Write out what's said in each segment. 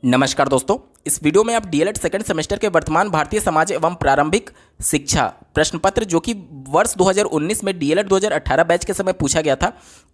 नमस्कार दोस्तों, इस वीडियो में आप डीएलएड सेकंड सेमेस्टर के वर्तमान भारतीय समाज एवं प्रारंभिक शिक्षा प्रश्न पत्र जो कि वर्ष 2019 में डीएलएड 2018 बैच के समय पूछा गया था,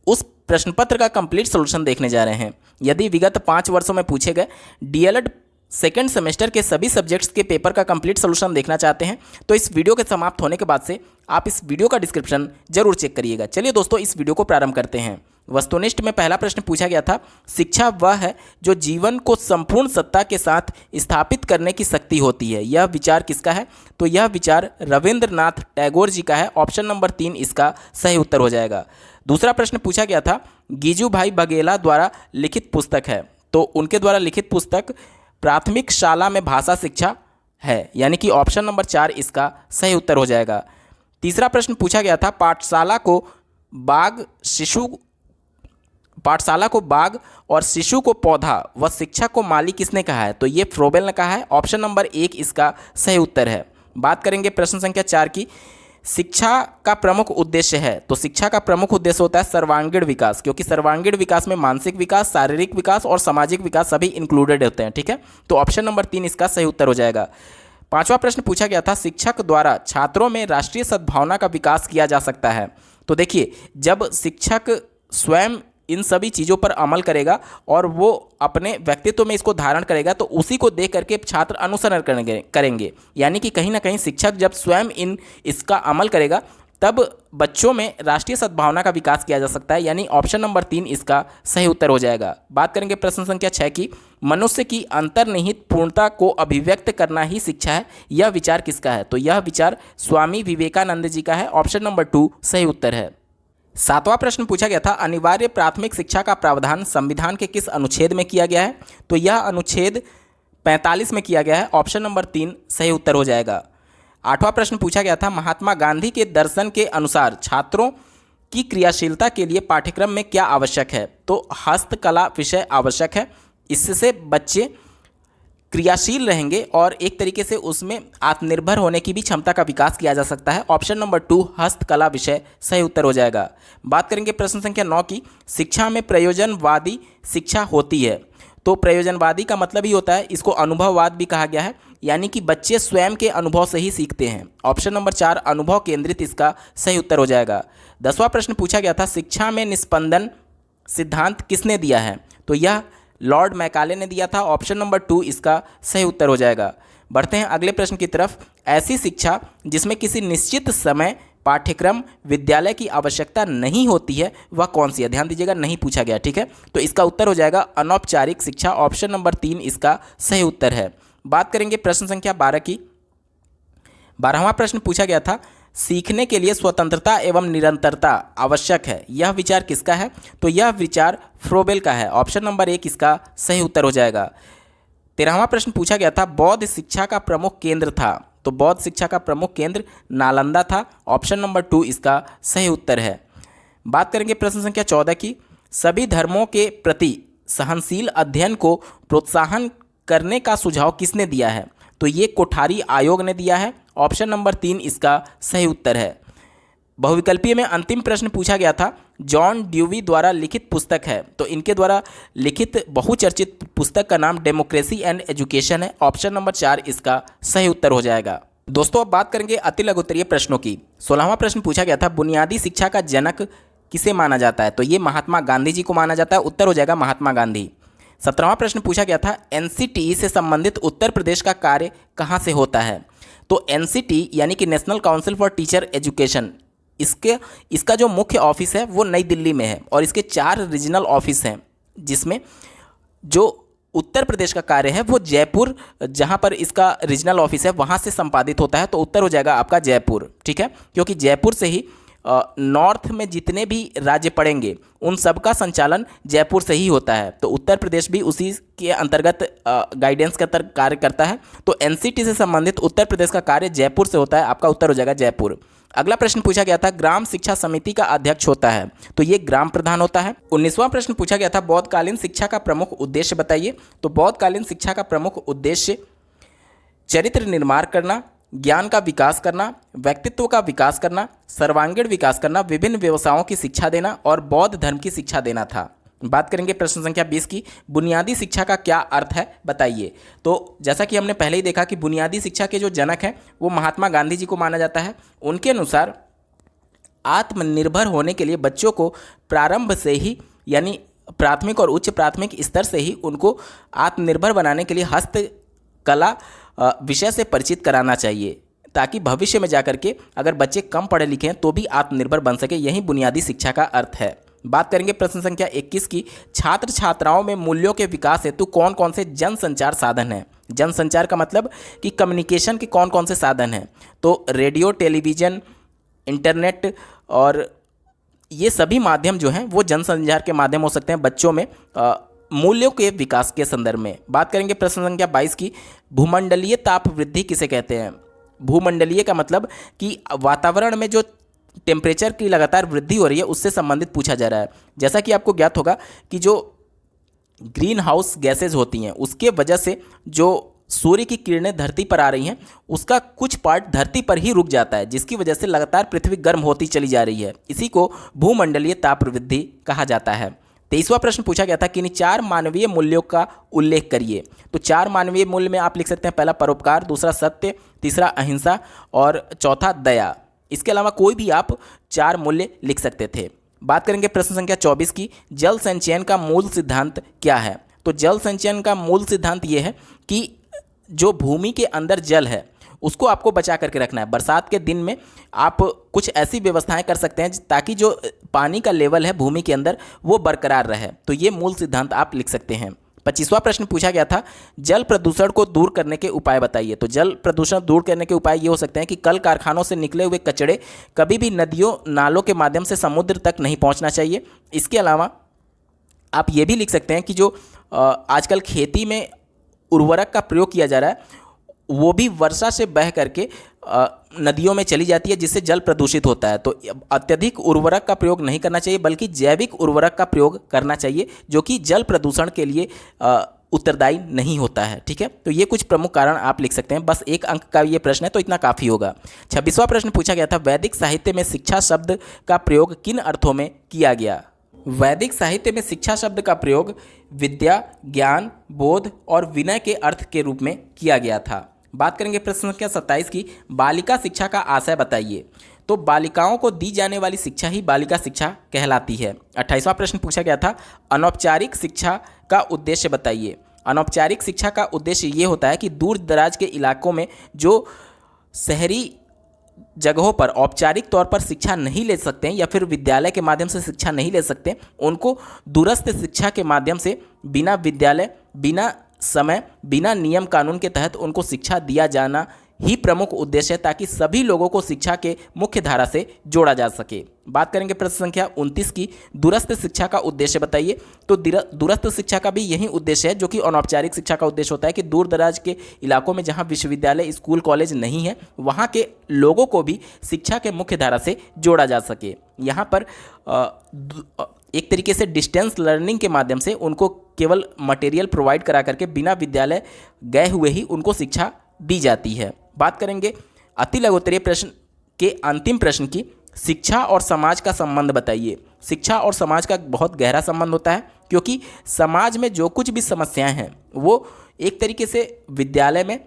उस प्रश्न पत्र का कंप्लीट सॉल्यूशन देखने जा रहे हैं। यदि विगत 5 वर्षों में पूछे गए डीएलएड सेकेंड सेमेस्टर के सभी सब्जेक्ट्स के पेपर का कंप्लीट सॉल्यूशन देखना चाहते हैं तो इस वीडियो के समाप्त होने के बाद से आप इस वीडियो का डिस्क्रिप्शन जरूर चेक करिएगा। चलिए दोस्तों, इस वीडियो को प्रारंभ करते हैं। वस्तुनिष्ठ में पहला प्रश्न पूछा गया था, शिक्षा वह है जो जीवन को संपूर्ण सत्ता के साथ स्थापित करने की शक्ति होती है। यह विचार किसका है? तो यह विचार रविंद्रनाथ टैगोर जी का है। ऑप्शन नंबर 3 इसका सही उत्तर हो जाएगा। दूसरा प्रश्न पूछा गया था, गिजुभाई बघेला द्वारा लिखित पुस्तक है, तो उनके द्वारा लिखित पुस्तक प्राथमिक शाला में भाषा शिक्षा है, यानी कि ऑप्शन नंबर 4 इसका सही उत्तर हो जाएगा। तीसरा प्रश्न पूछा गया था, पाठशाला को बाग और शिशु को पौधा व शिक्षा को माली किसने कहा है? तो ये फ्रोबेल ने कहा है। ऑप्शन नंबर 1 इसका सही उत्तर है। बात करेंगे प्रश्न संख्या 4 की, शिक्षा का प्रमुख उद्देश्य है, तो शिक्षा का प्रमुख उद्देश्य होता है सर्वांगीण विकास, क्योंकि सर्वांगीण विकास में मानसिक विकास, शारीरिक विकास और सामाजिक विकास सभी इंक्लूडेड होते हैं। ठीक है, तो ऑप्शन नंबर 3 इसका सही उत्तर हो जाएगा। पांचवा प्रश्न पूछा गया था, शिक्षक द्वारा छात्रों में राष्ट्रीय सद्भावना का विकास किया जा सकता है। तो देखिए, जब शिक्षक स्वयं इन सभी चीज़ों पर अमल करेगा और वो अपने व्यक्तित्व में इसको धारण करेगा तो उसी को देख करके छात्र अनुसरण करेंगे। यानी कि कहीं ना कहीं शिक्षक जब स्वयं इसका अमल करेगा तब बच्चों में राष्ट्रीय सद्भावना का विकास किया जा सकता है, यानी ऑप्शन नंबर 3 इसका सही उत्तर हो जाएगा। बात करेंगे प्रश्न संख्या 6 की, मनुष्य की अंतर्निहित पूर्णता को अभिव्यक्त करना ही शिक्षा है। यह विचार किसका है? तो यह विचार स्वामी विवेकानंद जी का है। ऑप्शन नंबर 2 सही उत्तर है। सातवां प्रश्न पूछा गया था, अनिवार्य प्राथमिक शिक्षा का प्रावधान संविधान के किस अनुच्छेद में किया गया है? तो यह अनुच्छेद 45 में किया गया है। ऑप्शन नंबर 3 सही उत्तर हो जाएगा। आठवां प्रश्न पूछा गया था, महात्मा गांधी के दर्शन के अनुसार छात्रों की क्रियाशीलता के लिए पाठ्यक्रम में क्या आवश्यक है? तो हस्तकला विषय आवश्यक है। इससे बच्चे क्रियाशील रहेंगे और एक तरीके से उसमें आत्मनिर्भर होने की भी क्षमता का विकास किया जा सकता है। ऑप्शन नंबर 2 हस्तकला विषय सही उत्तर हो जाएगा। बात करेंगे प्रश्न संख्या 9 की, शिक्षा में प्रयोजनवादी शिक्षा होती है। तो प्रयोजनवादी का मतलब ही होता है, इसको अनुभववाद भी कहा गया है, यानी कि बच्चे स्वयं के अनुभव से ही सीखते हैं। ऑप्शन नंबर 4 अनुभव केंद्रित इसका सही उत्तर हो जाएगा। 10वां प्रश्न पूछा गया था, शिक्षा में निस्पंदन सिद्धांत किसने दिया है? तो यह लॉर्ड मैकाले ने दिया था। ऑप्शन नंबर 2 इसका सही उत्तर हो जाएगा। बढ़ते हैं अगले प्रश्न की तरफ, ऐसी शिक्षा जिसमें किसी निश्चित समय पाठ्यक्रम विद्यालय की आवश्यकता नहीं होती है वह कौन सी है? ध्यान दीजिएगा, नहीं पूछा गया। ठीक है, तो इसका उत्तर हो जाएगा अनौपचारिक शिक्षा। ऑप्शन नंबर 3 इसका सही उत्तर है। बात करेंगे प्रश्न संख्या 12 की। 12वां प्रश्न पूछा गया था, सीखने के लिए स्वतंत्रता एवं निरंतरता आवश्यक है। यह विचार किसका है? तो यह विचार फ्रोबेल का है। ऑप्शन नंबर 1 इसका सही उत्तर हो जाएगा। 13वां प्रश्न पूछा गया था, बौद्ध शिक्षा का प्रमुख केंद्र था। तो बौद्ध शिक्षा का प्रमुख केंद्र नालंदा था। ऑप्शन नंबर 2 इसका सही उत्तर है। बात करेंगे प्रश्न संख्या 14 की, सभी धर्मों के प्रति सहनशील अध्ययन को प्रोत्साहन करने का सुझाव किसने दिया है? तो ये कोठारी आयोग ने दिया है। ऑप्शन नंबर 3 इसका सही उत्तर है। बहुविकल्पीय में अंतिम प्रश्न पूछा गया था, जॉन ड्यूवी द्वारा लिखित पुस्तक है। तो इनके द्वारा लिखित बहुचर्चित पुस्तक का नाम डेमोक्रेसी एंड एजुकेशन है। ऑप्शन नंबर 4 इसका सही उत्तर हो जाएगा। दोस्तों, अब बात करेंगे अति लघुत्तरीय प्रश्नों की। 16वां प्रश्न पूछा गया था, बुनियादी शिक्षा का जनक किसे माना जाता है? तो ये महात्मा गांधी जी को माना जाता है। उत्तर हो जाएगा महात्मा गांधी। 17वां प्रश्न पूछा गया था, एनसीटीई से संबंधित उत्तर प्रदेश का कार्य कहाँ से होता है? तो एनसीटी यानी कि national council for teacher education, इसका जो मुख्य ऑफिस है वो नई दिल्ली में है और इसके 4 रीजनल ऑफिस हैं, जिसमें जो उत्तर प्रदेश का कार्य है वो जयपुर, जहाँ पर इसका रीजनल ऑफिस है वहाँ से संपादित होता है। तो उत्तर हो जाएगा आपका जयपुर। ठीक है, क्योंकि जयपुर से ही नॉर्थ में जितने भी राज्य पड़ेंगे उन सब का संचालन जयपुर से ही होता है। तो उत्तर प्रदेश भी उसी के अंतर्गत गाइडेंस का कार्य करता है। तो एनसीटी से संबंधित उत्तर प्रदेश का कार्य जयपुर से होता है। आपका उत्तर हो जाएगा जयपुर। अगला प्रश्न पूछा गया था, ग्राम शिक्षा समिति का अध्यक्ष होता है। तो ये ग्राम प्रधान होता है। 19वां प्रश्न पूछा गया था, बौद्धकालीन शिक्षा का प्रमुख उद्देश्य बताइए। तो बौद्धकालीन शिक्षा का प्रमुख उद्देश्य चरित्र निर्माण करना, ज्ञान का विकास करना, व्यक्तित्व का विकास करना, सर्वांगीण विकास करना, विभिन्न व्यवसायों की शिक्षा देना और बौद्ध धर्म की शिक्षा देना था। बात करेंगे प्रश्न संख्या 20 की, बुनियादी शिक्षा का क्या अर्थ है बताइए। तो जैसा कि हमने पहले ही देखा कि बुनियादी शिक्षा के जो जनक हैं वो महात्मा गांधी जी को माना जाता है। उनके अनुसार आत्मनिर्भर होने के लिए बच्चों को प्रारंभ से ही, यानी प्राथमिक और उच्च प्राथमिक स्तर से ही उनको आत्मनिर्भर बनाने के लिए हस्तकला विषय से परिचित कराना चाहिए, ताकि भविष्य में जाकर के अगर बच्चे कम पढ़े लिखे हैं तो भी आत्मनिर्भर बन सके। यही बुनियादी शिक्षा का अर्थ है। बात करेंगे प्रश्न संख्या 21 की, छात्र छात्राओं में मूल्यों के विकास हेतु कौन कौन से जनसंचार साधन हैं। जनसंचार का मतलब कि कम्युनिकेशन के कौन कौन से साधन हैं। तो रेडियो, टेलीविज़न, इंटरनेट और ये सभी माध्यम जो हैं वो जनसंचार के माध्यम हो सकते हैं बच्चों में मूल्यों के विकास के संदर्भ में। बात करेंगे प्रश्न संख्या 22 की, भूमंडलीय ताप वृद्धि किसे कहते हैं। भूमंडलीय का मतलब कि वातावरण में जो टेम्परेचर की लगातार वृद्धि हो रही है उससे संबंधित पूछा जा रहा है। जैसा कि आपको ज्ञात होगा कि जो ग्रीन हाउस गैसेज होती हैं उसके वजह से जो सूर्य की किरणें धरती पर आ रही हैं उसका कुछ पार्ट धरती पर ही रुक जाता है, जिसकी वजह से लगातार पृथ्वी गर्म होती चली जा रही है। इसी को भूमंडलीय ताप वृद्धि कहा जाता है। 23वां प्रश्न पूछा गया था कि 4 मानवीय मूल्यों का उल्लेख करिए। तो 4 मानवीय मूल्य में आप लिख सकते हैं, पहला परोपकार, दूसरा सत्य, तीसरा अहिंसा और चौथा दया। इसके अलावा कोई भी आप 4 मूल्य लिख सकते थे। बात करेंगे प्रश्न संख्या 24 की, जल संचयन का मूल सिद्धांत क्या है। तो जल संचयन का मूल सिद्धांत ये है कि जो भूमि के अंदर जल है उसको आपको बचा करके रखना है। बरसात के दिन में आप कुछ ऐसी व्यवस्थाएं कर सकते हैं ताकि जो पानी का लेवल है भूमि के अंदर वो बरकरार रहे। तो ये मूल सिद्धांत आप लिख सकते हैं। 25वां प्रश्न पूछा गया था, जल प्रदूषण को दूर करने के उपाय बताइए। तो जल प्रदूषण दूर करने के उपाय ये हो सकते हैं कि कल कारखानों से निकले हुए कचरे कभी भी नदियों नालों के माध्यम से समुद्र तक नहीं पहुंचना चाहिए। इसके अलावा आप ये भी लिख सकते हैं कि जो आजकल खेती में उर्वरक का प्रयोग किया जा रहा है वो भी वर्षा से बह करके नदियों में चली जाती है, जिससे जल प्रदूषित होता है। तो अत्यधिक उर्वरक का प्रयोग नहीं करना चाहिए, बल्कि जैविक उर्वरक का प्रयोग करना चाहिए, जो कि जल प्रदूषण के लिए उत्तरदायी नहीं होता है। ठीक है, तो ये कुछ प्रमुख कारण आप लिख सकते हैं। बस 1 अंक का ये प्रश्न है तो इतना काफ़ी होगा। 26वां प्रश्न पूछा गया था, वैदिक साहित्य में शिक्षा शब्द का प्रयोग किन अर्थों में किया गया। वैदिक साहित्य में शिक्षा शब्द का प्रयोग विद्या, ज्ञान, बोध और विनय के अर्थ के रूप में किया गया था। बात करेंगे प्रश्न संख्या 27 की, बालिका शिक्षा का आशय बताइए। तो बालिकाओं को दी जाने वाली शिक्षा ही बालिका शिक्षा कहलाती है। 28वां प्रश्न पूछा गया था, अनौपचारिक शिक्षा का उद्देश्य बताइए। अनौपचारिक शिक्षा का उद्देश्य ये होता है कि दूर दराज के इलाकों में जो शहरी जगहों पर औपचारिक तौर पर शिक्षा नहीं ले सकते हैं या फिर विद्यालय के माध्यम से शिक्षा नहीं ले सकते, उनको दूरस्थ शिक्षा के माध्यम से बिना विद्यालय, बिना समय, बिना नियम कानून के तहत उनको शिक्षा दिया जाना ही प्रमुख उद्देश्य है, ताकि सभी लोगों को शिक्षा के मुख्य धारा से जोड़ा जा सके। बात करेंगे प्रश्न संख्या 29 की, दूरस्थ शिक्षा का उद्देश्य बताइए। तो दूरस्थ शिक्षा का भी यही उद्देश्य है जो कि अनौपचारिक शिक्षा का उद्देश्य होता है, कि दूर दराज के इलाकों में जहाँ विश्वविद्यालय, स्कूल, कॉलेज नहीं है वहाँ के लोगों को भी शिक्षा के मुख्य धारा से जोड़ा जा सके। यहाँ पर एक तरीके से डिस्टेंस लर्निंग के माध्यम से उनको केवल मटेरियल प्रोवाइड करा करके बिना विद्यालय गए हुए ही उनको शिक्षा दी जाती है। बात करेंगे अति लघुत्तरीय प्रश्न के अंतिम प्रश्न की, शिक्षा और समाज का संबंध बताइए। शिक्षा और समाज का बहुत गहरा संबंध होता है, क्योंकि समाज में जो कुछ भी समस्याएं हैं वो एक तरीके से विद्यालय में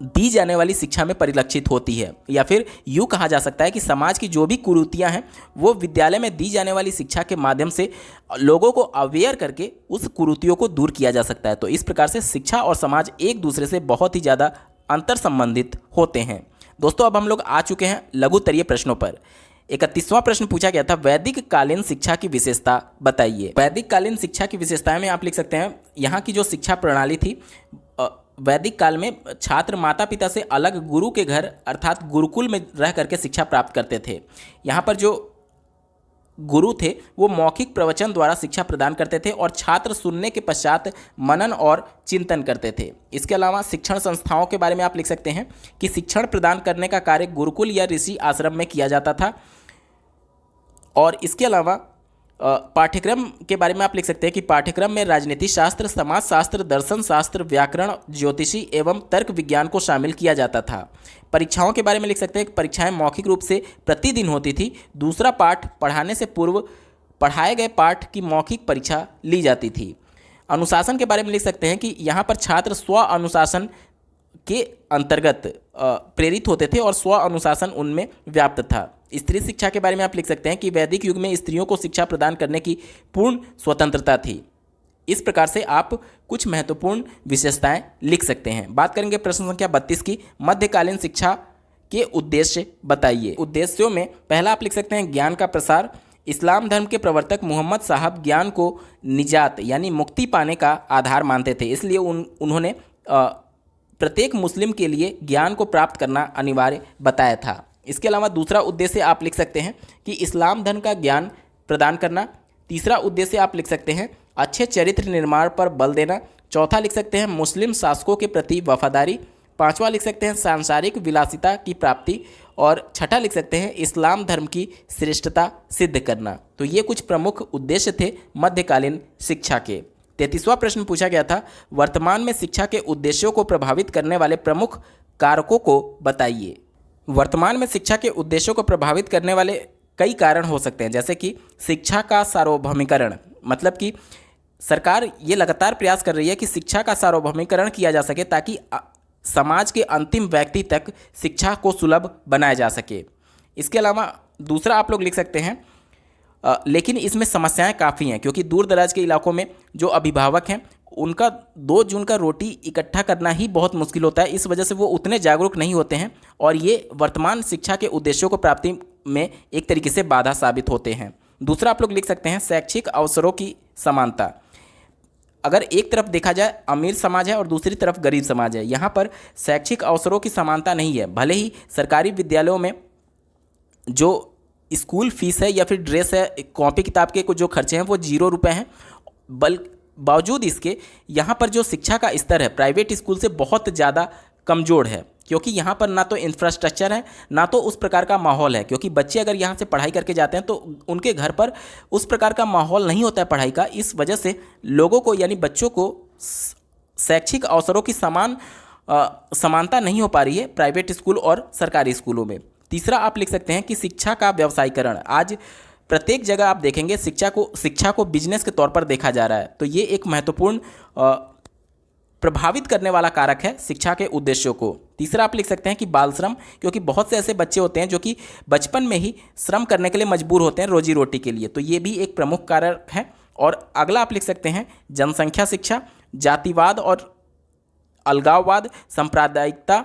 दी जाने वाली शिक्षा में परिलक्षित होती है, या फिर यूँ कहा जा सकता है कि समाज की जो भी कुरीतियाँ हैं वो विद्यालय में दी जाने वाली शिक्षा के माध्यम से लोगों को अवेयर करके उस कुरीतियों को दूर किया जा सकता है। तो इस प्रकार से शिक्षा और समाज एक दूसरे से बहुत ही ज़्यादा अंतर संबंधित होते हैं। दोस्तों, अब हम लोग आ चुके हैं लघुत्तरीय प्रश्नों पर। 31वां प्रश्न पूछा गया था, वैदिक कालीन शिक्षा की विशेषता बताइए। वैदिक कालीन शिक्षा की विशेषताएं में आप लिख सकते हैं, यहाँ की जो शिक्षा प्रणाली थी, वैदिक काल में छात्र माता पिता से अलग गुरु के घर अर्थात गुरुकुल में रह करके शिक्षा प्राप्त करते थे। यहाँ पर जो गुरु थे वो मौखिक प्रवचन द्वारा शिक्षा प्रदान करते थे और छात्र सुनने के पश्चात मनन और चिंतन करते थे। इसके अलावा शिक्षण संस्थाओं के बारे में आप लिख सकते हैं कि शिक्षण प्रदान करने का कार्य गुरुकुल या ऋषि आश्रम में किया जाता था। और इसके अलावा पाठ्यक्रम के बारे में आप लिख सकते हैं कि पाठ्यक्रम में राजनीति शास्त्र, समाज शास्त्र, दर्शन शास्त्र, व्याकरण, ज्योतिषी एवं तर्क विज्ञान को शामिल किया जाता था। परीक्षाओं के बारे में लिख सकते हैं कि परीक्षाएं मौखिक रूप से प्रतिदिन होती थी। दूसरा पाठ पढ़ाने से पूर्व पढ़ाए गए पाठ की मौखिक परीक्षा ली जाती थी। अनुशासन के बारे में लिख सकते हैं कि यहाँ पर छात्र स्व अनुशासन के अंतर्गत प्रेरित होते थे और स्व अनुशासन उनमें व्याप्त था। स्त्री शिक्षा के बारे में आप लिख सकते हैं कि वैदिक युग में स्त्रियों को शिक्षा प्रदान करने की पूर्ण स्वतंत्रता थी। इस प्रकार से आप कुछ महत्वपूर्ण विशेषताएं लिख सकते हैं। बात करेंगे प्रश्न संख्या 32 की, मध्यकालीन शिक्षा के उद्देश्य बताइए। उद्देश्यों में पहला आप लिख सकते हैं ज्ञान का प्रसार। इस्लाम धर्म के प्रवर्तक मोहम्मद साहब ज्ञान को निजात यानी मुक्ति पाने का आधार मानते थे, इसलिए उन्होंने प्रत्येक मुस्लिम के लिए ज्ञान को प्राप्त करना अनिवार्य बताया था। इसके अलावा दूसरा उद्देश्य आप लिख सकते हैं कि इस्लाम धर्म का ज्ञान प्रदान करना। तीसरा उद्देश्य आप लिख सकते हैं अच्छे चरित्र निर्माण पर बल देना। चौथा लिख सकते हैं मुस्लिम शासकों के प्रति वफादारी। पांचवा लिख सकते हैं सांसारिक विलासिता की प्राप्ति। और छठा लिख सकते हैं इस्लाम धर्म की श्रेष्ठता सिद्ध करना। तो ये कुछ प्रमुख उद्देश्य थे मध्यकालीन शिक्षा के। 33वां प्रश्न पूछा गया था, वर्तमान में शिक्षा के उद्देश्यों को प्रभावित करने वाले प्रमुख कारकों को बताइए। वर्तमान में शिक्षा के उद्देश्यों को प्रभावित करने वाले कई कारण हो सकते हैं, जैसे कि शिक्षा का सार्वभौमिकरण, मतलब कि सरकार ये लगातार प्रयास कर रही है कि शिक्षा का सार्वभौमिकरण किया जा सके ताकि समाज के अंतिम व्यक्ति तक शिक्षा को सुलभ बनाया जा सके। इसके अलावा दूसरा आप लोग लिख सकते हैं लेकिन इसमें समस्याएं काफ़ी हैं, क्योंकि दूर दराज के इलाकों में जो अभिभावक हैं उनका 2 जून का रोटी इकट्ठा करना ही बहुत मुश्किल होता है। इस वजह से वो उतने जागरूक नहीं होते हैं और ये वर्तमान शिक्षा के उद्देश्यों को प्राप्ति में एक तरीके से बाधा साबित होते हैं। दूसरा आप लोग लिख सकते हैं शैक्षिक अवसरों की समानता। अगर एक तरफ देखा जाए अमीर समाज है और दूसरी तरफ गरीब समाज है, यहाँ पर शैक्षिक अवसरों की समानता नहीं है। भले ही सरकारी विद्यालयों में जो स्कूल फीस है या फिर ड्रेस है, कॉपी किताब के जो खर्चे हैं वो 0 रुपये हैं, बावजूद इसके यहाँ पर जो शिक्षा का स्तर है प्राइवेट स्कूल से बहुत ज़्यादा कमज़ोर है, क्योंकि यहाँ पर ना तो इंफ्रास्ट्रक्चर है ना तो उस प्रकार का माहौल है। क्योंकि बच्चे अगर यहाँ से पढ़ाई करके जाते हैं तो उनके घर पर उस प्रकार का माहौल नहीं होता है पढ़ाई का। इस वजह से लोगों को यानी बच्चों को शैक्षिक अवसरों की समानता नहीं हो पा रही है प्राइवेट स्कूल और सरकारी स्कूलों में। तीसरा आप लिख सकते हैं कि शिक्षा का व्यवसायीकरण। आज प्रत्येक जगह आप देखेंगे शिक्षा को बिजनेस के तौर पर देखा जा रहा है, तो ये एक महत्वपूर्ण प्रभावित करने वाला कारक है शिक्षा के उद्देश्यों को। तीसरा आप लिख सकते हैं कि बाल श्रम, क्योंकि बहुत से ऐसे बच्चे होते हैं जो कि बचपन में ही श्रम करने के लिए मजबूर होते हैं रोजी रोटी के लिए, तो ये भी एक प्रमुख कारक है। और अगला आप लिख सकते हैं जनसंख्या शिक्षा, जातिवाद और अलगाववाद, सांप्रदायिकता,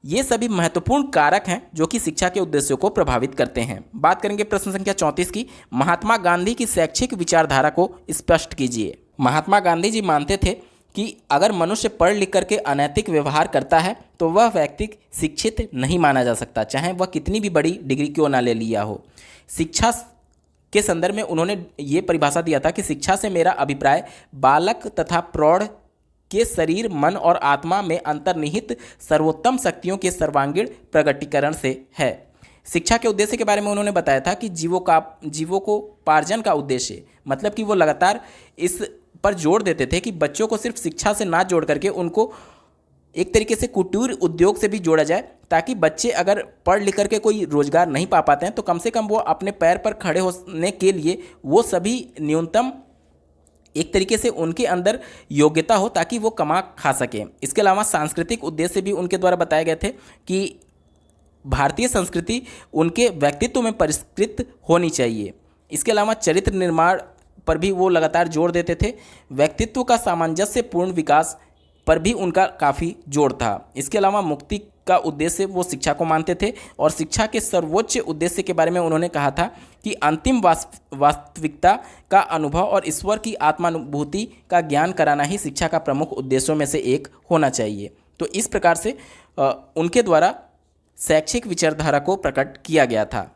ये सभी महत्वपूर्ण कारक हैं जो कि शिक्षा के उद्देश्यों को प्रभावित करते हैं। बात करेंगे प्रश्न संख्या 34 की, महात्मा गांधी की शैक्षिक विचारधारा को स्पष्ट कीजिए। महात्मा गांधी जी मानते थे कि अगर मनुष्य पढ़ लिख करके अनैतिक व्यवहार करता है तो वह व्यक्ति शिक्षित नहीं माना जा सकता, चाहे वह कितनी भी बड़ी डिग्री क्यों ना ले लिया हो। शिक्षा के संदर्भ में उन्होंने ये परिभाषा दिया था कि शिक्षा से मेरा अभिप्राय बालक तथा प्रौढ़ के शरीर, मन और आत्मा में अंतर्निहित सर्वोत्तम शक्तियों के सर्वांगीण प्रकटीकरण से है। शिक्षा के उद्देश्य के बारे में उन्होंने बताया था कि जीवों को पार्जन का उद्देश्य, मतलब कि वो लगातार इस पर जोर देते थे कि बच्चों को सिर्फ शिक्षा से ना जोड़ करके उनको एक तरीके से कुटीर उद्योग से भी जोड़ा जाए, ताकि बच्चे अगर पढ़ लिख करके कोई रोजगार नहीं पा पाते हैं तो कम से कम वो अपने पैर पर खड़े होने के लिए वो सभी न्यूनतम एक तरीके से उनके अंदर योग्यता हो ताकि वो कमा खा सकें। इसके अलावा सांस्कृतिक उद्देश्य भी उनके द्वारा बताए गए थे कि भारतीय संस्कृति उनके व्यक्तित्व में परिष्कृत होनी चाहिए। इसके अलावा चरित्र निर्माण पर भी वो लगातार जोर देते थे। व्यक्तित्व का सामंजस्यपूर्ण विकास पर भी उनका काफ़ी जोर था। इसके अलावा मुक्ति का उद्देश्य वो शिक्षा को मानते थे और शिक्षा के सर्वोच्च उद्देश्य के बारे में उन्होंने कहा था कि अंतिम वास्तविकता का अनुभव और ईश्वर की आत्मानुभूति का ज्ञान कराना ही शिक्षा का प्रमुख उद्देश्यों में से एक होना चाहिए। तो इस प्रकार से उनके द्वारा शैक्षिक विचारधारा को प्रकट किया गया था।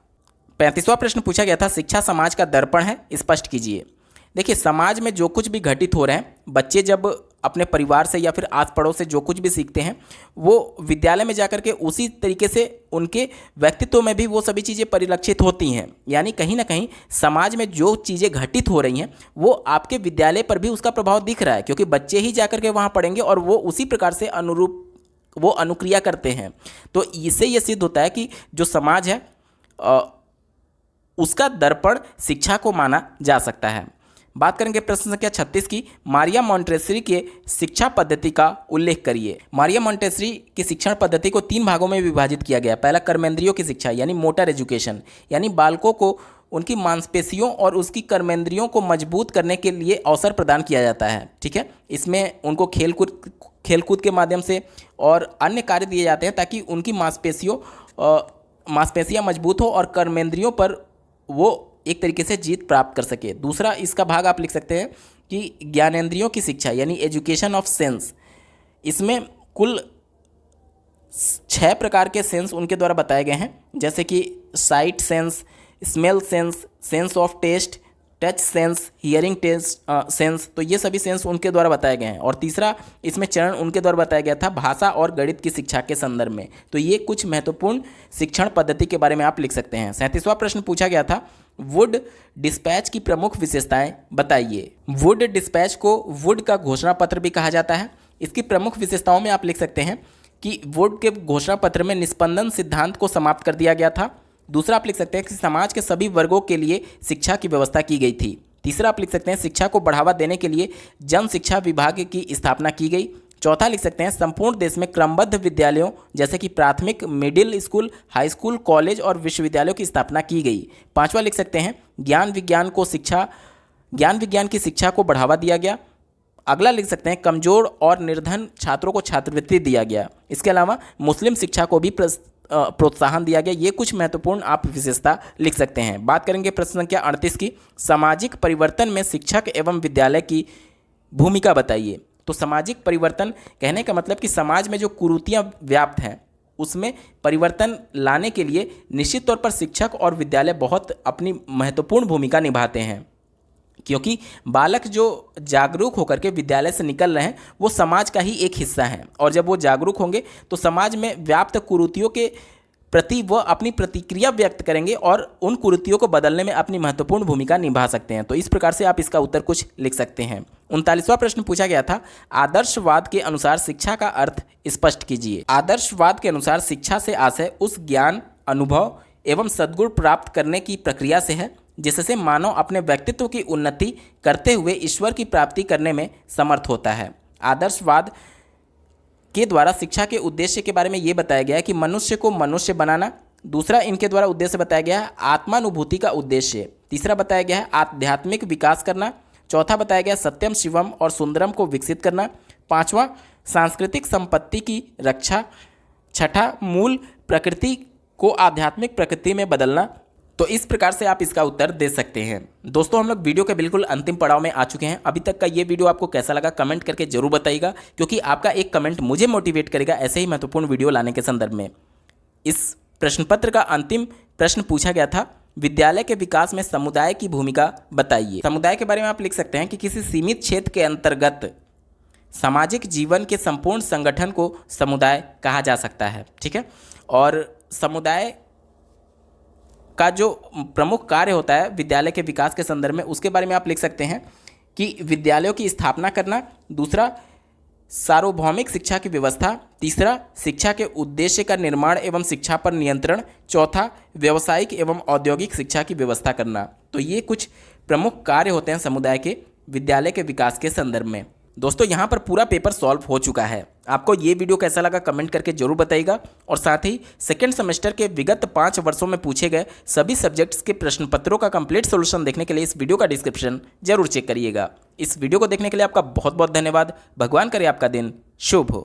35वां प्रश्न पूछा गया था, शिक्षा समाज का दर्पण है, स्पष्ट कीजिए। देखिए, समाज में जो कुछ भी घटित हो रहे हैं, बच्चे जब अपने परिवार से या फिर आस पड़ोस से जो कुछ भी सीखते हैं वो विद्यालय में जाकर के उसी तरीके से उनके व्यक्तित्व में भी वो सभी चीज़ें परिलक्षित होती हैं। यानी कहीं ना कहीं समाज में जो चीज़ें घटित हो रही हैं वो आपके विद्यालय पर भी उसका प्रभाव दिख रहा है, क्योंकि बच्चे ही जाकर के वहाँ पढ़ेंगे और वो उसी प्रकार से वो अनुक्रिया करते हैं। तो इससे ये सिद्ध होता है कि जो समाज है उसका दर्पण शिक्षा को माना जा सकता है। बात करेंगे प्रश्न संख्या 36 की, मारिया मॉन्टेसरी के शिक्षा पद्धति का उल्लेख करिए। मारिया मॉन्टेसरी की शिक्षण पद्धति को 3 भागों में विभाजित किया गया। पहला, कर्मेंद्रियों की शिक्षा यानी मोटर एजुकेशन, यानी बालकों को उनकी मांसपेशियों और उसकी कर्मेंद्रियों को मजबूत करने के लिए अवसर प्रदान किया जाता है। ठीक है, इसमें उनको खेलकूद के माध्यम से और अन्य कार्य दिए जाते हैं ताकि उनकी मांसपेशियाँ मजबूत हो और कर्मेंद्रियों पर वो एक तरीके से जीत प्राप्त कर सके। दूसरा इसका भाग आप लिख सकते हैं कि ज्ञानेंद्रियों की शिक्षा यानी एजुकेशन ऑफ सेंस। इसमें कुल 6 प्रकार के सेंस उनके द्वारा बताए गए हैं, जैसे कि sight sense, smell sense, sense of taste, touch sense, hearing taste sense. तो ये सभी सेंस उनके द्वारा बताए गए हैं। और तीसरा इसमें चरण उनके द्वारा बताया गया था भाषा और गणित की शिक्षा के संदर्भ में। तो ये कुछ महत्वपूर्ण शिक्षण पद्धति के बारे में आप लिख सकते हैं। 37वां प्रश्न पूछा गया था, वुड डिस्पैच की प्रमुख विशेषताएं बताइए। वुड डिस्पैच को वुड का घोषणा पत्र भी कहा जाता है। इसकी प्रमुख विशेषताओं में आप लिख सकते हैं कि वुड के घोषणा पत्र में निस्पंदन सिद्धांत को समाप्त कर दिया गया था। दूसरा आप लिख सकते हैं कि समाज के सभी वर्गों के लिए शिक्षा की व्यवस्था की गई थी। तीसरा आप लिख सकते हैं शिक्षा को बढ़ावा देने के लिए जन शिक्षा विभाग की स्थापना की गई। चौथा लिख सकते हैं संपूर्ण देश में क्रमबद्ध विद्यालयों जैसे कि प्राथमिक, middle school, high school, college और विश्वविद्यालयों की स्थापना की गई। पांचवा लिख सकते हैं ज्ञान विज्ञान की शिक्षा को बढ़ावा दिया गया। अगला लिख सकते हैं कमजोर और निर्धन छात्रों को छात्रवृत्ति दिया गया। इसके अलावा मुस्लिम शिक्षा को भी प्रोत्साहन दिया गया। ये कुछ महत्वपूर्ण आप विशेषता लिख सकते हैं। बात करेंगे प्रश्न संख्या 38 की, सामाजिक परिवर्तन में शिक्षक एवं विद्यालय की भूमिका बताइए। तो सामाजिक परिवर्तन कहने का मतलब कि समाज में जो कुरीतियाँ व्याप्त हैं उसमें परिवर्तन लाने के लिए निश्चित तौर पर शिक्षक और विद्यालय बहुत अपनी महत्वपूर्ण भूमिका निभाते हैं, क्योंकि बालक जो जागरूक होकर के विद्यालय से निकल रहे हैं वो समाज का ही एक हिस्सा है। और जब वो जागरूक होंगे तो समाज में व्याप्त कुरीतियों के प्रति वह अपनी प्रतिक्रिया व्यक्त करेंगे और उन कुरीतियों को बदलने में अपनी महत्वपूर्ण भूमिका निभा सकते हैं। तो इस प्रकार से आप इसका उत्तर कुछ लिख सकते हैं। 39वां प्रश्न पूछा गया था, आदर्शवाद के अनुसार शिक्षा का अर्थ स्पष्ट कीजिए। आदर्शवाद के अनुसार शिक्षा से आशय उस ज्ञान, अनुभव एवं सद्गुण प्राप्त करने की प्रक्रिया से है जिससे मानव अपने व्यक्तित्व की उन्नति करते हुए ईश्वर की प्राप्ति करने में समर्थ होता है। आदर्शवाद के द्वारा शिक्षा के उद्देश्य के बारे में ये बताया गया है कि मनुष्य को मनुष्य बनाना। दूसरा इनके द्वारा उद्देश्य बताया गया है आत्मानुभूति का उद्देश्य। तीसरा बताया गया है आध्यात्मिक विकास करना। चौथा बताया गया सत्यम, शिवम और सुंदरम को विकसित करना। पांचवा सांस्कृतिक संपत्ति की रक्षा। छठा मूल प्रकृति को आध्यात्मिक प्रकृति में बदलना। तो इस प्रकार से आप इसका उत्तर दे सकते हैं। दोस्तों, हम लोग वीडियो के बिल्कुल अंतिम पड़ाव में आ चुके हैं। अभी तक का ये वीडियो आपको कैसा लगा कमेंट करके जरूर बताइएगा, क्योंकि आपका एक कमेंट मुझे मोटिवेट करेगा ऐसे ही महत्वपूर्ण वीडियो लाने के संदर्भ में। इस प्रश्न पत्र का अंतिम प्रश्न पूछा गया था, विद्यालय के विकास में समुदाय की भूमिका बताइए। समुदाय के बारे में आप लिख सकते हैं कि किसी सीमित क्षेत्र के अंतर्गत सामाजिक जीवन के संपूर्ण संगठन को समुदाय कहा जा सकता है। ठीक है, और समुदाय का जो प्रमुख कार्य होता है विद्यालय के विकास के संदर्भ में उसके बारे में आप लिख सकते हैं कि विद्यालयों की स्थापना करना। दूसरा सार्वभौमिक शिक्षा की व्यवस्था। तीसरा शिक्षा के उद्देश्य का निर्माण एवं शिक्षा पर नियंत्रण। चौथा व्यावसायिक एवं औद्योगिक शिक्षा की व्यवस्था करना। तो ये कुछ प्रमुख कार्य होते हैं समुदाय के विद्यालय के विकास के संदर्भ में। दोस्तों, यहाँ पर पूरा पेपर सॉल्व हो चुका है। आपको ये वीडियो कैसा लगा कमेंट करके जरूर बताइएगा। और साथ ही सेकेंड सेमेस्टर के विगत 5 वर्षों में पूछे गए सभी सब्जेक्ट्स के प्रश्न पत्रों का कंप्लीट सॉल्यूशन देखने के लिए इस वीडियो का डिस्क्रिप्शन जरूर चेक करिएगा। इस वीडियो को देखने के लिए आपका बहुत बहुत धन्यवाद। भगवान करे आपका दिन शुभ हो।